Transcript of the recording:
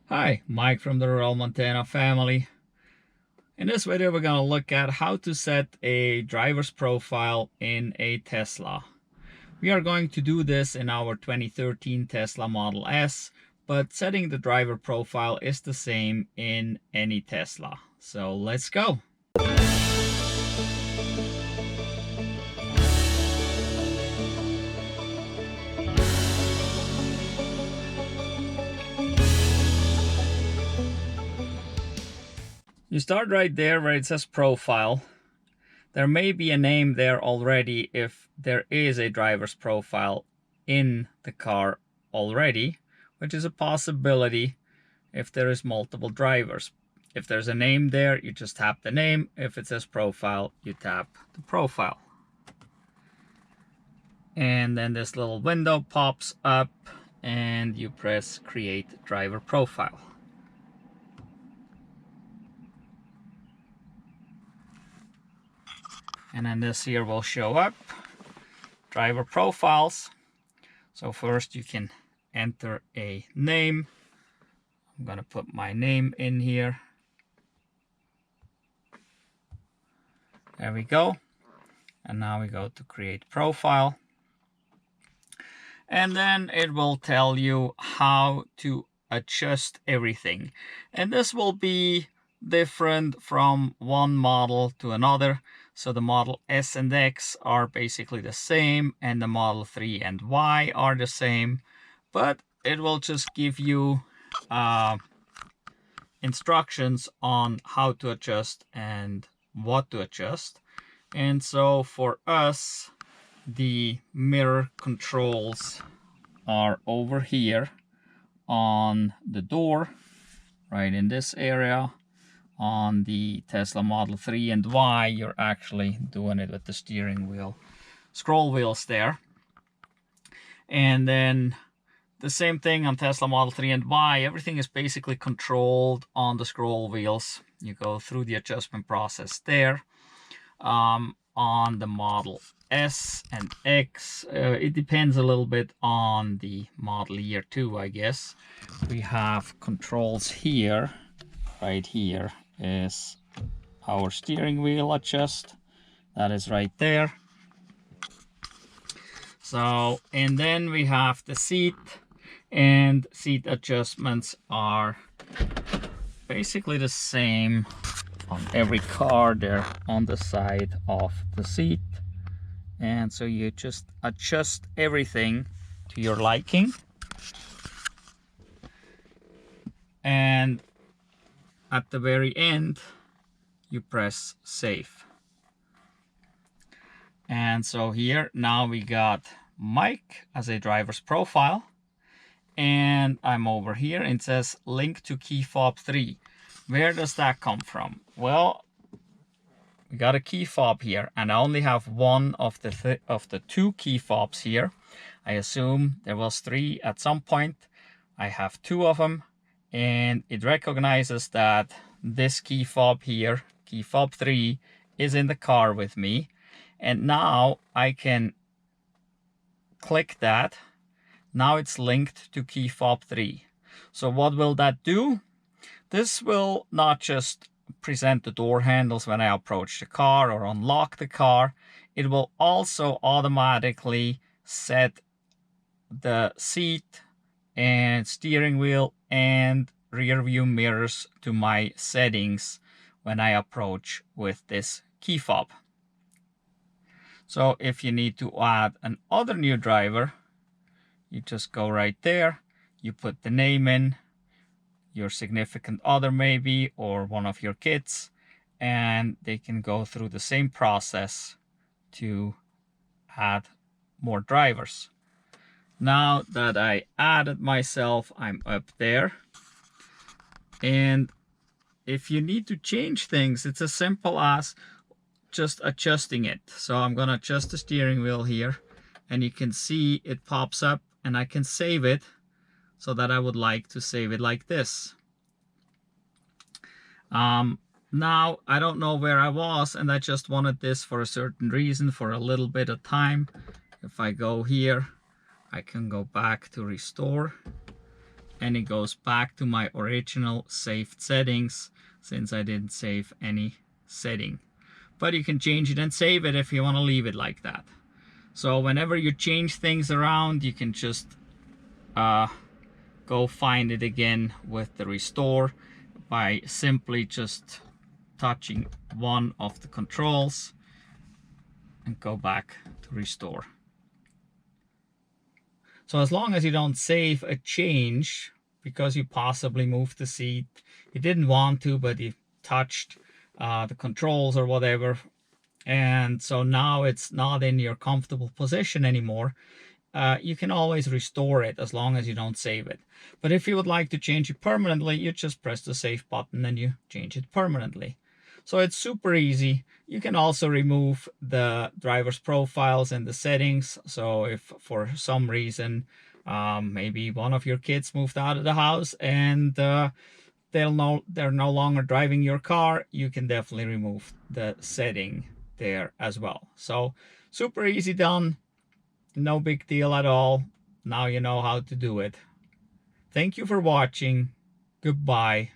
Hi, Mike from the Rural Montana family. In this video, we're going to look at how to set a driver's profile in a Tesla. We are going to do this in our 2013 Tesla Model S, but setting the driver profile is the same in any Tesla. So let's go. You start right there where it says profile. There may be a name there already if there is a driver's profile in the car already, which is a possibility if there is multiple drivers. If there's a name there, you just tap the name. If it says profile, you tap the profile. And then this little window pops up and you press create driver profile. And then this here will show up, driver profiles. So first you can enter a name. I'm gonna put my name in here. There we go. And now we go to create profile. And then it will tell you how to adjust everything. And this will be different from one model to another. So the Model S and X are basically the same, and the Model 3 and Y are the same, but it will just give you instructions on how to adjust and what to adjust. And so for us, the mirror controls are over here on the door, right in this area. On the Tesla Model 3 and Y, you're actually doing it with the steering wheel scroll wheels there. And then the same thing on Tesla Model 3 and Y, everything is basically controlled on the scroll wheels. You go through the adjustment process there. On the Model S and X, it depends a little bit on the model year too, I guess. We have controls here, right here is our steering wheel adjust. That is right there. So, and then we have the seat, and seat adjustments are basically the same on every car. They're on the side of the seat. And so you just adjust everything to your liking. And at the very end, you press save. And so here, now we got Mike as a driver's profile. And I'm over here and it says link to Key FOB 3. Where does that come from? Well, we got a key fob here, and I only have one of the two key fobs here. I assume there was 3 at some point. I have 2 of them, and it recognizes that this key fob here, Key FOB 3, is in the car with me. And now I can click that. Now it's linked to Key FOB 3. So what will that do? This will not just present the door handles when I approach the car or unlock the car. It will also automatically set the seat and steering wheel and rear view mirrors to my settings when I approach with this key fob. So if you need to add another new driver, you just go right there, you put the name in, your significant other maybe, or one of your kids, and they can go through the same process to add more drivers. Now that I added myself, I'm up there. And if you need to change things, it's as simple as just adjusting it. So I'm gonna adjust the steering wheel here, and you can see it pops up, and I can save it so that I would like to save it like this. Now I don't know where I was, and I just wanted this for a certain reason for a little bit of time. If I go here, I can go back to restore, and it goes back to my original saved settings since I didn't save any setting. But you can change it and save it if you want to leave it like that. So whenever you change things around, you can just go find it again with the restore by simply just touching one of the controls and go back to restore. So as long as you don't save a change because you possibly moved the seat, you didn't want to, but you touched the controls or whatever, and so now it's not in your comfortable position anymore, you can always restore it as long as you don't save it. But if you would like to change it permanently, you just press the save button and you change it permanently. So it's super easy. You can also remove the driver's profiles and the settings. So if for some reason maybe one of your kids moved out of the house and they're no longer driving your car, you can definitely remove the setting there as well. So super easy done. No big deal at all. Now you know how to do it. Thank you for watching. Goodbye.